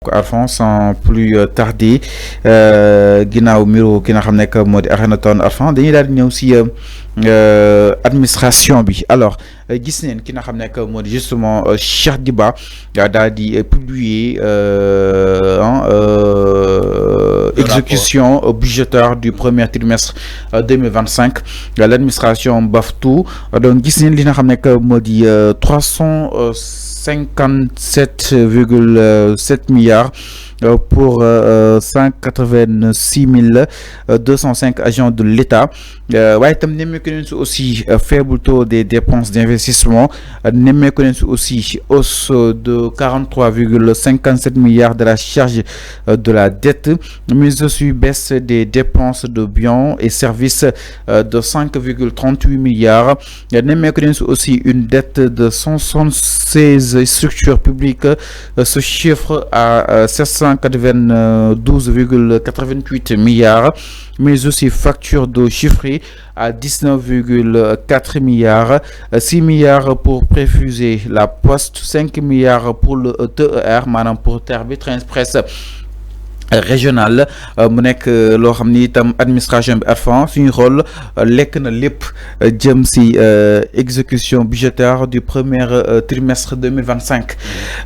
Arfan sans plus tarder ginnaaw miro ki nga xam nekk moo di Akhenaton Arfan dañuy daal di ñëw si administration bi alors gis neen ki nga xam nekk moo di justement Cheikh Diba daal di publier exécution budgétaire du premier trimestre 2025 l'administration baftou donc gis neen li nga xam nekk moo di 357,7 milliards pour 186 205 agents de l'État. Ouais, nous connaissons aussi faible taux des dépenses d'investissement. Nous connaissons aussi hausse de 43,57 milliards de la charge de la dette, mais aussi baisse des dépenses de biens et services de 5,38 milliards. Nous connaissons aussi une dette de 176 structures publiques. Ce chiffre à 792,88 milliards, mais aussi facture d'eau chiffrée à 19,4 milliards, 6 milliards pour préfuser la poste, 5 milliards pour le TER, madame pour Terre Express régional mu nekk loo xam ni itam administration bi Arfan suñu rôle lekk na lépp jëm si exécution budgétaire du premier trimestre 2025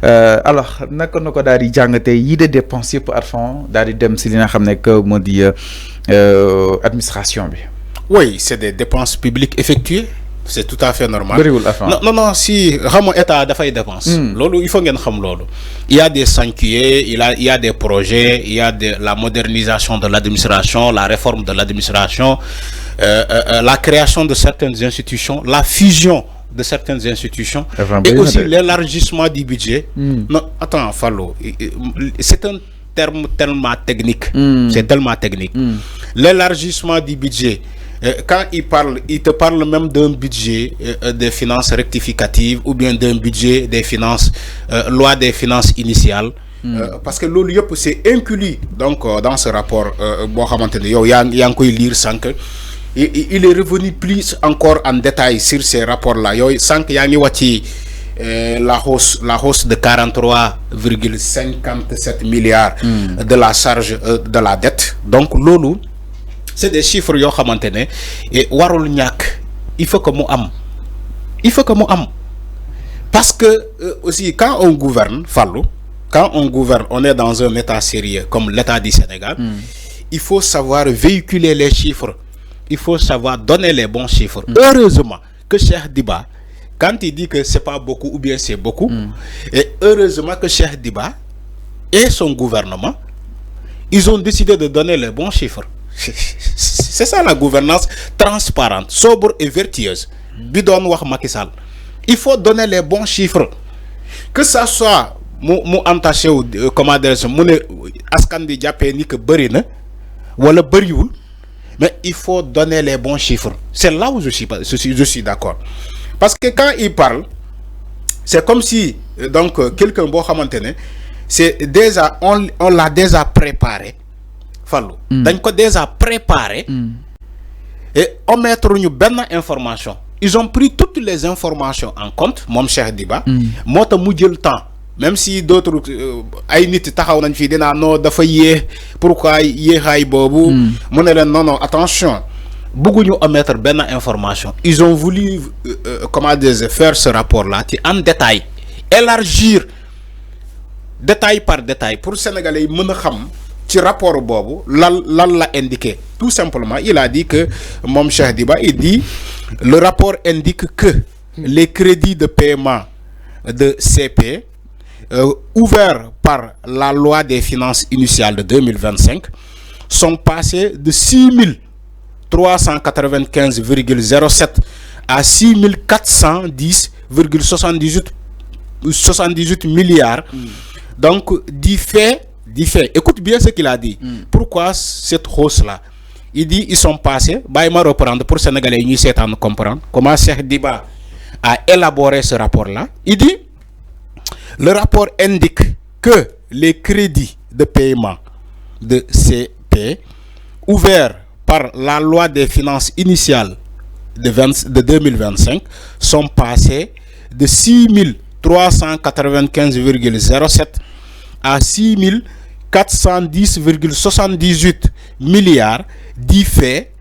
alors naka na ko daal di jàngatee yi de dépenses yëpp Arfan daal di dem si li nga xam ne moo di administration bi. Oui, c'est des dépenses publiques effectuées. C'est tout à fait normal. Non, si vraiment état dafay dépense. Lolo, il faut ngeen xam lolo. Il y a des chantiers, il y a des projets, il y a la modernisation de l'administration, la réforme de l'administration, la création de certaines institutions, la fusion de certaines institutions et aussi l'élargissement du budget. Non, attends, Fallo, c'est un terme tellement technique. C'est tellement technique. L'élargissement du budget. Quand il te parle même d'un budget des finances rectificatives ou bien d'un budget des finances, loi des finances initiales. Parce que l'OLIOP c'est inclus donc dans ce rapport. Il est revenu plus encore en détail sur ces rapports-là. La hausse de 43,57 milliards de la charge de la dette. Donc, l'OLU. C'est des chiffres yo xamantene et warul ñak il faut que mu am parce que aussi quand on gouverne on est dans un état sérieux comme l'état du Sénégal. Il faut savoir véhiculer les chiffres, il faut savoir donner les bons chiffres. Heureusement que Cheikh Diba quand il dit que c'est pas beaucoup ou bien c'est beaucoup et heureusement que Cheikh Diba et son gouvernement ils ont décidé de donner les bons chiffres. C'est ça la gouvernance transparente, sobre et vertueuse. Bidon wax Macky Sall. Il faut donner les bons chiffres. Que ça soit mu entaché ou comment dire mu ne askan di jappé ni que bari na wala bariwul, mais il faut donner les bons chiffres. C'est là où je suis d'accord. Parce que quand il parle, c'est comme si donc quelqu'un bo xamantene c'est déjà on l'a déjà préparé. Dañ ko déjà préparé et omettre ñu benn information. Ils ont pris toutes les informations en compte moom Cheikh Diba moo tax mu jël temps même si d'autres ay nit taxaw nañ fii dinaa non dafa yéex pourquoi yéexaay boobu mu ne leen non attention bëgguñu omettre benn information. Ils ont voulu comment dire faire ce rapport là en détail, élargir détail par détail pour Sénégalais yi mën a xam ci rapport bobu lan la indiqué. Tout simplement il a dit que Mom Cheikh Diba il dit le rapport indique que les crédits de paiement de CP ouverts par la loi des finances initiales de 2025 sont passés de 6395,07 à 6410,78 milliards. Donc du fait, écoute bien ce qu'il a dit. Pourquoi cette hausse-là? Il dit ils sont passés, bah il m'a reprendre pour Sénégalais, ils essaient de comprendre comment Cheikh Diba a élaboré ce rapport-là. Il dit le rapport indique que les crédits de paiement de CP ouverts par la loi des finances initiales de 2025 sont passés de 6395,07 à 6410,78 milliards du fait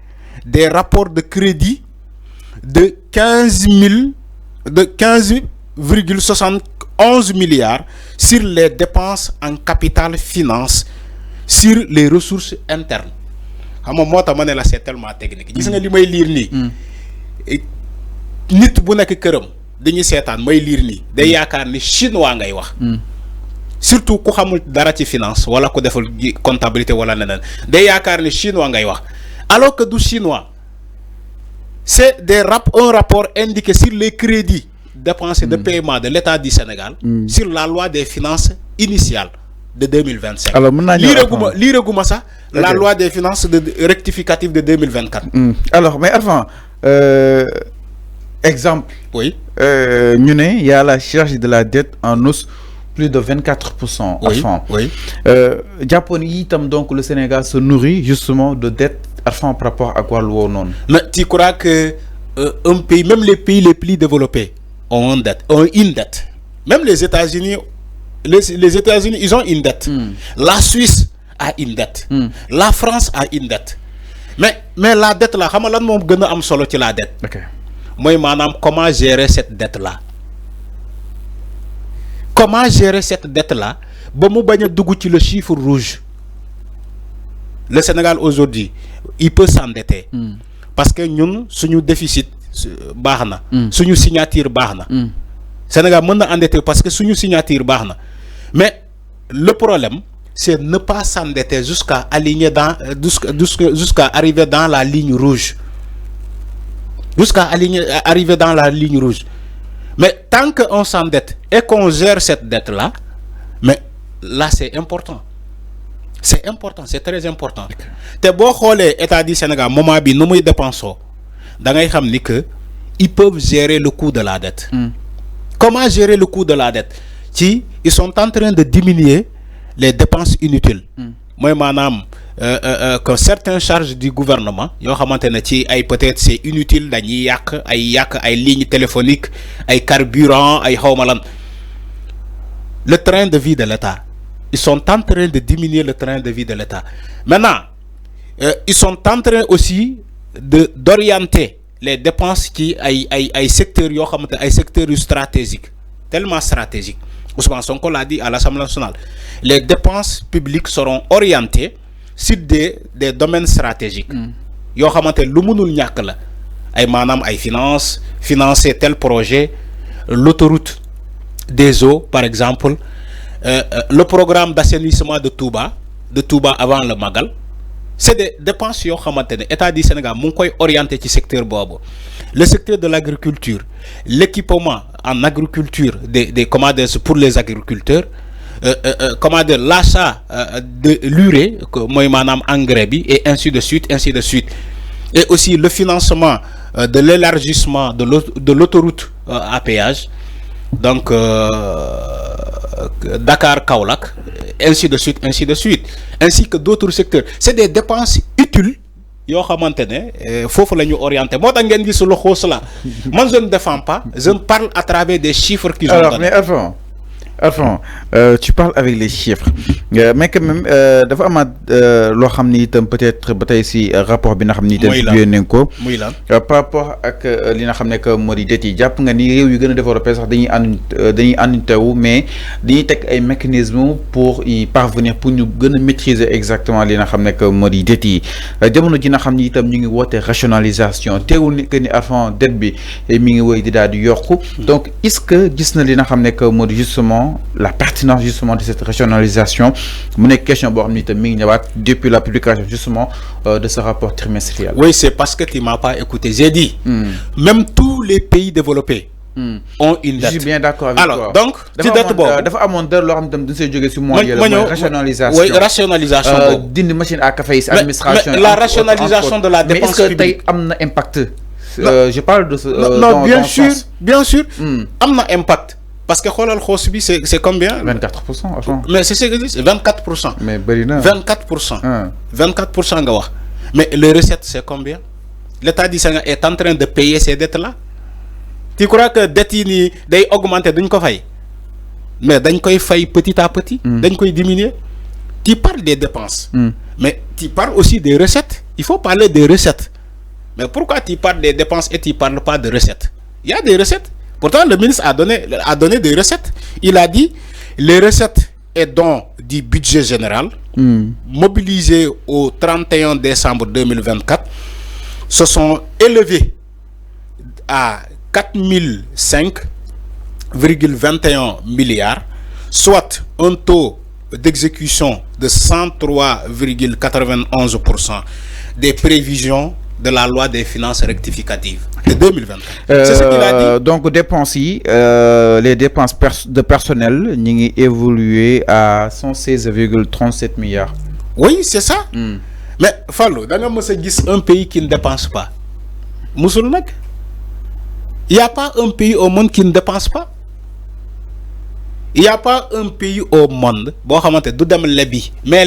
des rapports de crédit de 15,71 milliards sur les dépenses en capital finance sur les ressources internes. C'est tellement technique. Gis nga li may lire nii nit bu nekk këram dañuy seetaan may lire nii day yaakaar ni chinois ngay wax. Surtout ku xamul dara ci finance wala ku deful comptabilité wala neneen day yaakaar ni chinois ngay wax alors que du chinois. C'est un rapport indiqué sur les crédits dépensés de paiement de l'État du Sénégal sur la loi des finances initiale de 2025. Alors, lire ça, la loi des finances rectificative de 2024. Alors, mais avant, exemple, oui. Il y a la charge de la dette en hausse plus de 24%. Oui. Japon, donc le Sénégal se nourrit justement de dettes par rapport à quoi non. Mais tu crois que un pays, même les pays les plus développés ont une dette. Même les États-Unis, les États-Unis, ils ont une dette. La Suisse a une dette. La France a une dette. Mais la dette là, la dette. Moi, madame, comment gérer cette dette là? Comment gérer cette dette là? Le chiffre rouge. Le Sénégal aujourd'hui, il peut s'endetter parce que nous, notre déficit, notre signature, Sénégal peut s'endetter parce que notre signature, mais le problème, c'est ne pas s'endetter jusqu'à arriver dans la ligne rouge. Arriver dans la ligne rouge. Mais tant qu'on s'endette et qu'on gère cette dette-là, mais là c'est important. C'est important, c'est très important. Te bo xolé état du Sénégal moment bi nu muy dépenser da ngay xam ni que ils peuvent gérer le coût de la dette. Comment gérer le coût de la dette? Ils sont en train de diminuer les dépenses inutiles. Moi manam que certaines charges du gouvernement yo xamantene ci ay peut-être c'est inutile dañuy yak ay lignes téléphoniques, ay carburant, ay xawma lan. Le train de vie de l'État. Ils sont en train de diminuer le train de vie de l'État. Maintenant, ils sont en train aussi d'orienter les dépenses qui ay secteurs stratégiques, tellement stratégiques. Ousmane Sonko l'a dit à l'Assemblée nationale. Les dépenses publiques seront orientées sur des domaines stratégiques. Yo xamanté lu mënul ñak la ay manam ay financer tel projet, l'autoroute des eaux par exemple. Le programme d'assainissement de Touba avant le Magal, c'est des dépenses yo xamantene état du Sénégal mu koy orienté ci secteur bobo. Le secteur de l'agriculture, l'équipement en agriculture des commandes pour les agriculteurs, l'achat de l'urée moy manam engrais bi et ainsi de suite. Et aussi le financement de l'élargissement de l'autoroute à péage. Donc Dakar Kaolack, ainsi de suite, ainsi que d'autres secteurs. C'est des dépenses utiles. Yo xamantene fofu lañu orienter motax ngeen gis lu xoss la man je ne défends pas, je parle à travers des chiffres qu'ils ont donnés. Mais Enfin, tu parles avec les chiffres, mais quand même, dafa amaat loo xam ni itam peut-être ba tey si rapport bi nga xam ni itam publié nañ ko par rapport ak li nga xam ne que moo di dettes yi jàpp nga ni réew yu gën a développé sax dañuy ànd taw mais dañuy teg ay mécanismes pour y parvenir pour ñu gën a maîtriser exactement li nga xam ne que moo di dettes yi jamono ji nga xam ni itam ñu ngi woote rationalisation teewul ni que ni avant dette bi mi ngi woy di daal di yokku donc est-ce que gis na li nga xam ne que moo di justement la pertinence justement de cette rationalisation mon question depuis la publication justement de ce rapport trimestriel. Oui, c'est parce que tu m'as pas écouté. J'ai dit même tous les pays développés ont une dette. Je suis bien d'accord avec toi. Donc tu dette bon dafa amone der lo xam tam dañ sey joggé ci mois rationalisation. Oui, rationalisation dindi machine à café administration. Mais la rationalisation de la dépense publique. Mais est-ce que tay amna impact? Je parle de ce non, bien sûr amna impact. Parce que c'est combien? 24%. Mais c'est ce que je dis, 24%. Mais 24%. 24% nga wax. Mais les recettes c'est combien? L'État du Sénégal est en train de payer ces dettes là. Tu crois que dettes yi ni day augmenter duñ ko fay? mais dañ koy fay petit à petit. dañ koy diminuer. Tu parles des dépenses. Mais tu parles aussi des recettes. Il faut parler des recettes. Mais pourquoi tu parles des dépenses et tu ne parles pas de recettes? Il y a des recettes. Pourtant, le ministre a donné des recettes. Il a dit les recettes et dons du budget général mobilisés au 31 décembre 2024 se sont élevés à 4005,21 milliards, soit un taux d'exécution de 103,91% des prévisions de la loi des finances rectificatives de 2024. C'est ce qu'il a dit. Donc, dépenses, les dépenses de personnel ont évolué à 116,37 milliards. Oui, c'est ça. Mais, Fallo, dans un pays qui ne dépense pas. Moussoulnak, il n'y a pas un pays au monde qui ne dépense pas. Il n'y a pas un pays au monde mais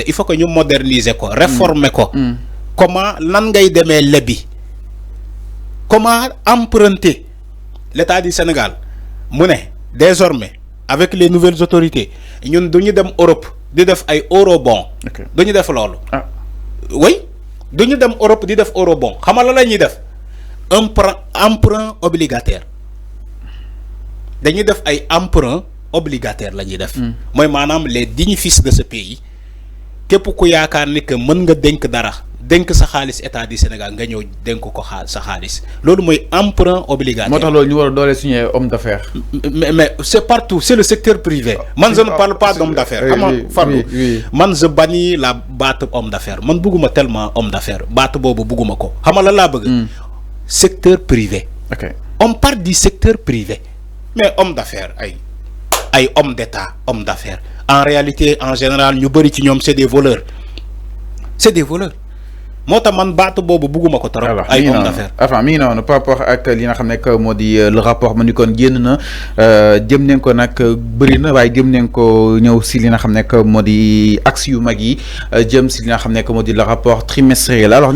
il faut que nous moderniser quoi, réformer quoi. Comment l'angay démé lebi? Comment emprunter l'État du Sénégal? Désormais, avec les nouvelles autorités, nous devons dem Europe, di def ay eurobond. Dañu def lolu. Oui, dañu dem Europe di def eurobond. Xamal la lañuy def? Emprunt obligataire. Dañuy def ay emprunt obligataire lañuy def. Moy manam les dignifices de ce pays. Képp ku yaakaar ni que mën nga denk dara. Denk sa xaalis état du Sénégal nga ñëw denk ko sa xaalis loolu mooy emprunt obligatoire. moo tax loolu ñu war a doole suñu homme d'affaires. mais c'est partout, c'est le secteur privé. Man je ne parle pas d'homme d'affaires. Man je bannis la baat homme d'affaires. Man bëgguma tellement homme d'affaires baat boobu bëgguma ko xam nga lan laa bëgg. secteur privé. On parle du secteur privé mais homme d'affaires ay homme d'état homme d'affaires en réalité en général ñu bëri ci ñoom c'est des voleurs. C'est des voleurs. Moi, man baatu bobu buguma ko torop ay homme d'affaires. Enfin mi non par rapport ak li nga xamné que modi le rapport ma ni kon génn na jëm nañ ko nak bëri na waye jëm nañ ko ñëw ci li nga xamné que modi axe yu mag yi jëm ci li nga xamné que modi le rapport trimestriel. Alors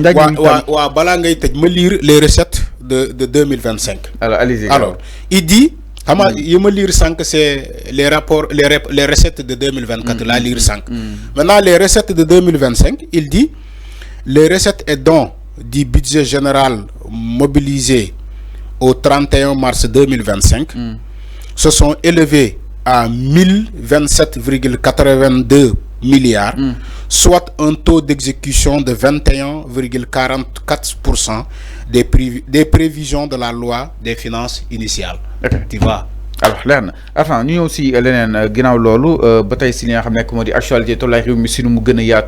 wa bala ngay tej ma lire les recettes de 2025. Alors allez-y. Alors il dit je me lire 5 c'est les rapports les recettes de 2024 la lire 5. Maintenant les recettes de 2025, il dit les recettes et dons du budget général mobilisés au 31 mars 2025 se sont élevés à 1027,82 milliards, soit un taux d'exécution de 21,44% des prévisions de la loi des finances initiales. Tu vois. Alors leer enfin ñu aussi leneen ginnaaw loolu ba tey si li nga xam ne moo di actualité tolluwaay réew mi si nu mu gën a yaatoo